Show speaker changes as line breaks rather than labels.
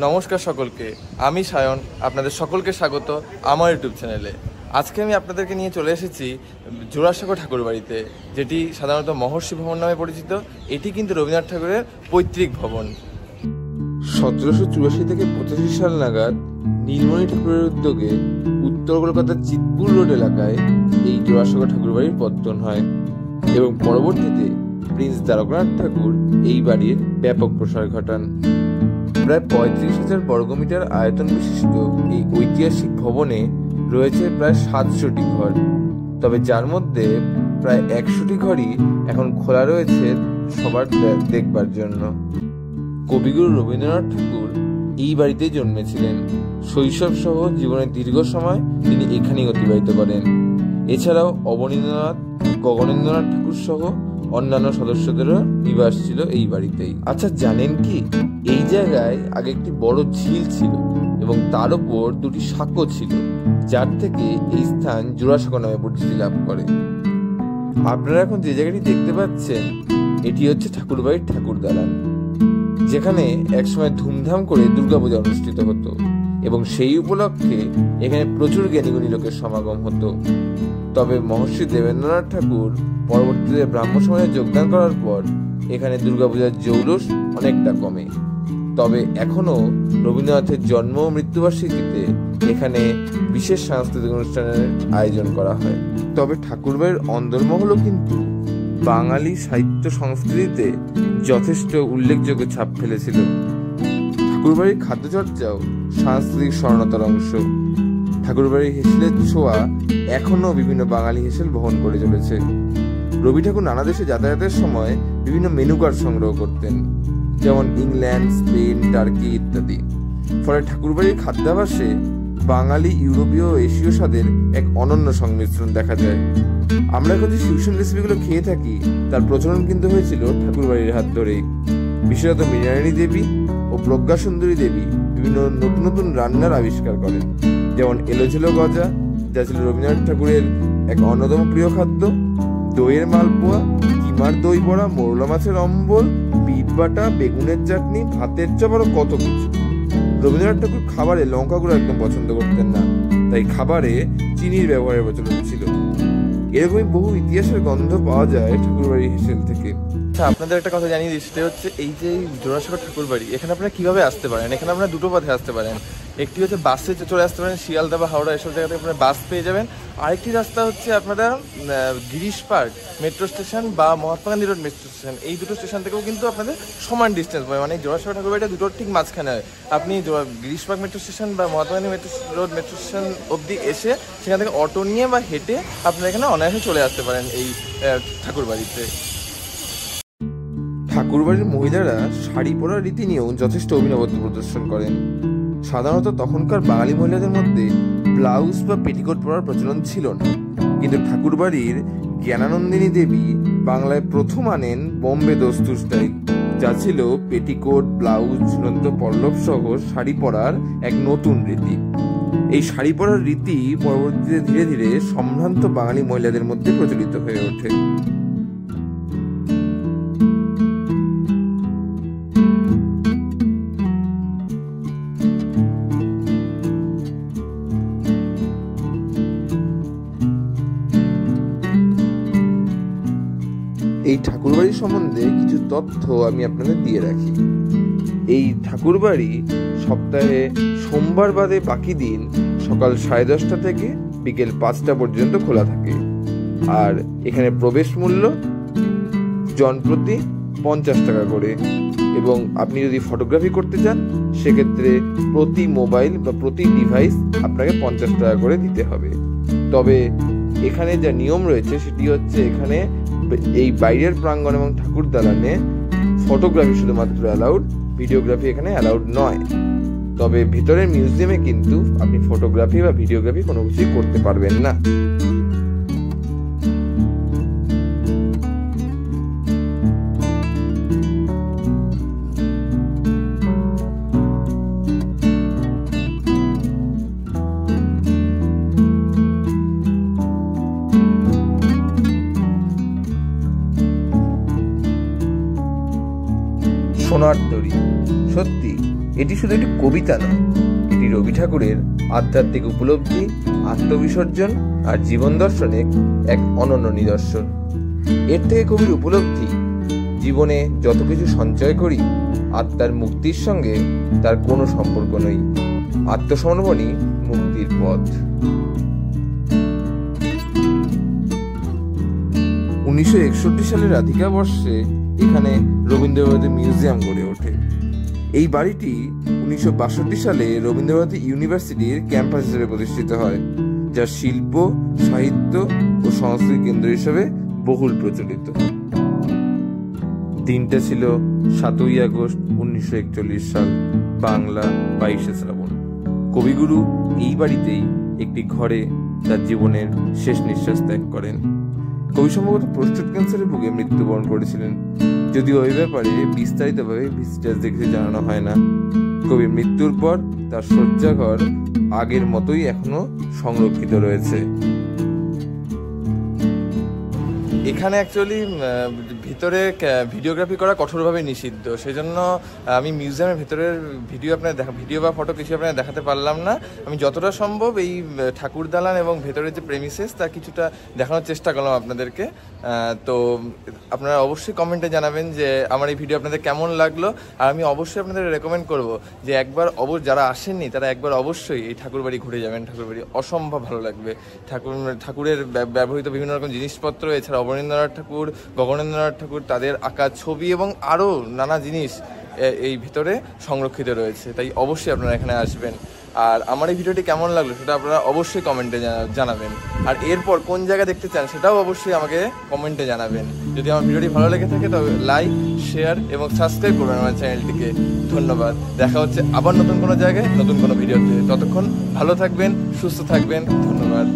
নমস্কার সকলকে, আমি সায়ন। আপনাদের সকলকে স্বাগত আমার ইউটিউব চ্যানেলে। আজকে আমি আপনাদেরকে নিয়ে চলে এসেছি জোড়াসাঁকো ঠাকুরবাড়িতে, যেটি সাধারণত মহর্ষি ভবন নামে পরিচিত। এটি কিন্তু রবীন্দ্রনাথ ঠাকুরের পৈতৃক ভবন। 1784 থেকে 85 সাল নাগাদ নীলমণি ঠাকুরের উদ্যোগে উত্তর কলকাতার চিতপুর রোড এলাকায় এই জোড়াসাঁকো ঠাকুরবাড়ির পত্তন হয় এবং পরবর্তীতে প্রিন্স দ্বারকানাথ ঠাকুর এই বাড়ির ব্যাপক প্রসার ঘটান। প্রায় 35,000 বর্গমিটার আয়তন বিশিষ্ট এই ঐতিহাসিক ভবনে রয়েছে প্রায় 700টি ঘর, তবে যার মধ্যে প্রায় 100টি ঘরই এখন খোলা রয়েছে সবার দেখবার জন্য। কবিগুরু রবীন্দ্রনাথ ঠাকুর এই বাড়িতেই জন্মেছিলেন। শৈশব সহ জীবনের দীর্ঘ সময় তিনি এখানেই অতিবাহিত করেন। এছাড়াও অবনীন্দ্রনাথ, গগনেন্দ্রনাথ ঠাকুর সহ অন্যান্য সদস্যদেরও নিবাস ছিল এই বাড়িতেই। আচ্ছা, জানেন কি এই জায়গায় আগে একটি বড় ঝিল ছিল এবং তার উপর দুটি সাঁকো ছিল, যার থেকে এই স্থান জোড়াসাঁকো নামে পরিচিতি লাভ করে। আপনারা এখন যে জায়গাটি দেখতে পাচ্ছেন এটি হচ্ছে ঠাকুরবাড়ির ঠাকুর দালান, যেখানে একসময় ধুমধাম করে দুর্গাপূজা অনুষ্ঠিত হতো এবং সেই উপলক্ষে এখানে প্রচুর জ্ঞানীগুণী লোকের সমাগম হতো। তবে মহর্ষি দেবেন্দ্রনাথ ঠাকুর পরবর্তীতে ব্রাহ্ম সমাজে যোগদান করার পর এখানে দুর্গাপূজার জৌলুস অনেকটা কমে। তবে এখনো রবীন্দ্রনাথের জন্ম ও মৃত্যুবার্ষিকীতে এখানে বিশেষ সাংস্কৃতিক অনুষ্ঠানের আয়োজন করা হয়। তবে ঠাকুরবাড়ির অন্দরমহলও কিন্তু বাঙালি সাহিত্য সংস্কৃতিতে যথেষ্ট উল্লেখযোগ্য ছাপ ফেলেছিল। ঠাকুরবাড়ির খাদ্যচর্চাও সাংস্কৃতিক স্বর্ণতার অংশ। ঠাকুরবাড়ির হেসেলের ছোঁয়া এখনো বিভিন্ন বাঙালি হেসেল বহন করে চলেছে। রবি ঠাকুর নানা দেশে যাতায়াতের সময় বিভিন্ন মেনু কার্ড সংগ্রহ করতেন, যেমন ইংল্যান্ড, স্পেন, টার্কি ইত্যাদি। ফলে ঠাকুরবাড়ির খাদ্যাভ্যাসে বাঙালি, ইউরোপীয় ও এশীয় স্বাদের এক অনন্য সংমিশ্রণ দেখা যায়। আমরা এখন যে ফিউশন রেসিপিগুলো খেয়ে থাকি তার প্রচলন কিন্তু হয়েছিল ঠাকুরবাড়ির হাত ধরেই। বিশেষত মৃণালিনী দেবী ও প্রজ্ঞা সুন্দরী দেবী বিভিন্ন নতুন নতুন রান্নার আবিষ্কার করেন, যেমন এলোঝেলো গজা, যা ছিল রবীন্দ্রনাথ ঠাকুরের এক অন্যতম প্রিয় খাদ্য, দইয়ের মালপোয়া, কিমার দই বড়া, মোরলা মাছের অম্বল, বিট বাটা, বেগুনের চাটনি, ভাতের চপ, আরো কত কিছু। রবীন্দ্রনাথ ঠাকুর খাবারে লঙ্কা গুঁড়ো একদম পছন্দ করতেন না, তাই খাবারে চিনির ব্যবহারের প্রচলন ছিল। এরকমই বহু ইতিহাসের গন্ধ পাওয়া যায় ঠাকুরবাড়ি হেসেল থেকে। আচ্ছা, আপনাদের একটা কথা জানিয়ে দিই, সেটা হচ্ছে এই যে জোড়াসাঁকো ঠাকুরবাড়ি, এখানে আপনারা কিভাবে আসতে পারেন। এখানে আপনারা দুটো পথে আসতে পারেন। একটি হচ্ছে বাসে চলে আসতে পারেন, শিয়ালদা বা হাওড়া এসব জায়গাতে আপনারা বাস পেয়ে যাবেন। আরেকটি রাস্তা হচ্ছে আপনারা গিরিশ পার্ক মেট্রো স্টেশন বা Mahatma Gandhi road metro station, এই দুটো স্টেশন থেকেও কিন্তু আপনাদের সমান ডিস্টেন্স পাবে। মানে জোড়াসাঁকো ঠাকুরবাড়িটা দুটোর ঠিক মাঝখানে হয়। আপনি গিরিশ পার্ক মেট্রো স্টেশন বা Mahatma Gandhi road metro station অবধি এসে সেখান থেকে অটো নিয়ে বা হেঁটে আপনারা এখানে অনায়াসে চলে আসতে পারেন এই ঠাকুরবাড়িতে। ঠাকুরবাড়ির মহিলারা শাড়ি পরার রীতি নিয়েও যথেষ্ট অভিনবত্ব প্রদর্শন করেন। সাধারণত তখনকার বাঙালি মহিলাদের মধ্যে ব্লাউজ বা পেটিকোট পরার প্রচলন ছিল না, কিন্তু ঠাকুরবাড়ির জ্ঞানানন্দিনী দেবী বাংলায় প্রথম আনেন বোম্বে দস্তুর স্টাইল, যা ছিল পেটিকোট, ব্লাউজ, ঝুলন্ত পল্লব সহ শাড়ি পরার এক নতুন রীতি। এই শাড়ি পরার রীতি পরবর্তীতে ধীরে ধীরে সম্ভ্রান্ত বাঙালি মহিলাদের মধ্যে প্রচলিত হয়ে ওঠে। এই ঠাকুরবাড়ি সম্বন্ধে কিছু তথ্য আমি আপনাদের দিয়ে রাখি। এই ঠাকুরবাড়ি সপ্তাহে সোমবার বাদে বাকি দিন সকাল 10:30 থেকে বিকেল 5টা পর্যন্ত খোলা থাকে। আর এখানে প্রবেশ মূল্য জনপ্রতি 50 টাকা করে, এবং আপনি যদি ফটোগ্রাফি করতে চান সেক্ষেত্রে প্রতি মোবাইল বা প্রতি ডিভাইস আপনাকে 50 টাকা করে দিতে হবে। তবে এখানে যা নিয়ম রয়েছে সেটি হচ্ছে, এখানে এই বাইরের প্রাঙ্গণ এবং ঠাকুর দালানে ফটোগ্রাফি শুধুমাত্র অ্যালাউড, ভিডিওগ্রাফি এখানে অ্যালাউড নয়। তবে ভিতরের মিউজিয়ামে কিন্তু আপনি ফটোগ্রাফি বা ভিডিওগ্রাফি কোনো কিছুই করতে পারবেন না। সোনার তরী, সত্যি এটি শুধু একটি কবিতা নয়, এটি রবি ঠাকুরের আধ্যাত্মিক উপলব্ধি, আত্মবিসর্জন আর জীবন দর্শনের এক অনন্য নিদর্শন। এর থেকে কবির উপলব্ধি, জীবনে যত কিছু সঞ্চয় করি আত্মার মুক্তির সঙ্গে তার কোনো সম্পর্ক নেই, আত্মসমর্পণই মুক্তির পথ। 1961 সালের রাধিকা বর্ষে এখানে রবীন্দ্রভারতী মিউজিয়াম গড়ে ওঠে। এই বাড়িটি 1962 সালে রবীন্দ্রভারতী ইউনিভার্সিটির ক্যাম্পাস হিসেবে প্রতিষ্ঠিত হয়, যা শিল্প, সাহিত্য ও সংস্কৃতি কেন্দ্র হিসেবে বহুল প্রচলিত। দিনটা ছিল 7ই আগস্ট 1941 সাল, বাংলা 22শে শ্রাবণ। কবিগুরু এই বাড়িতেই একটি ঘরে তার জীবনের শেষ নিঃশ্বাস ত্যাগ করেন। কবি সম্ভবত প্রোস্টেট ক্যান্সারে ভুগে মৃত্যুবরণ করেছিলেন, যদিও ওই ব্যাপারে বিস্তারিতভাবে ভিজিটার্স দেখে জানানো হয় না। কবির মৃত্যুর পর তার শয্যাঘর আগের মতোই এখনো সংরক্ষিত রয়েছে। এখানে অ্যাকচুয়ালি ভিতরে ভিডিওগ্রাফি করা কঠোরভাবে নিষিদ্ধ, সেজন্য আমি মিউজিয়ামের ভেতরের ভিডিও বা ফটো কিছু আপনাদের দেখাতে পারলাম না। আমি যতটা সম্ভব এই ঠাকুর দালান এবং ভেতরের যে প্রেমিসেস তা কিছুটা দেখানোর চেষ্টা করলাম আপনাদেরকে। তো আপনারা অবশ্যই কমেন্টে জানাবেন যে আমার এই ভিডিও আপনাদের কেমন লাগলো। আর আমি অবশ্যই আপনাদের রেকমেন্ড করব যে একবার যারা আসেননি তারা একবার অবশ্যই এই ঠাকুরবাড়ি ঘুরে যাবেন। ঠাকুরবাড়ি অসম্ভব ভালো লাগবে। ঠাকুরের ব্যবহৃত বিভিন্ন রকম জিনিসপত্র, এছাড়া অবনীন্দ্রনাথ ঠাকুর, গগনেন্দ্রনাথ ঠাকুর, তাদের আঁকা ছবি এবং আরও নানা জিনিস এই ভিতরে সংরক্ষিত রয়েছে। তাই অবশ্যই আপনারা এখানে আসবেন। আর আমার এই ভিডিওটি কেমন লাগলো সেটা আপনারা অবশ্যই কমেন্টে জানাবেন। আর এরপর কোন জায়গা দেখতে চান সেটাও অবশ্যই আমাকে কমেন্টে জানাবেন। যদি আমার ভিডিওটি ভালো লেগে থাকে তবে লাইক, শেয়ার এবং সাবস্ক্রাইব করবেন আমার চ্যানেলটিকে। ধন্যবাদ। দেখা হচ্ছে আবার নতুন কোনো জায়গায় নতুন কোনো ভিডিওতে। ততক্ষণ ভালো থাকবেন, সুস্থ থাকবেন। ধন্যবাদ।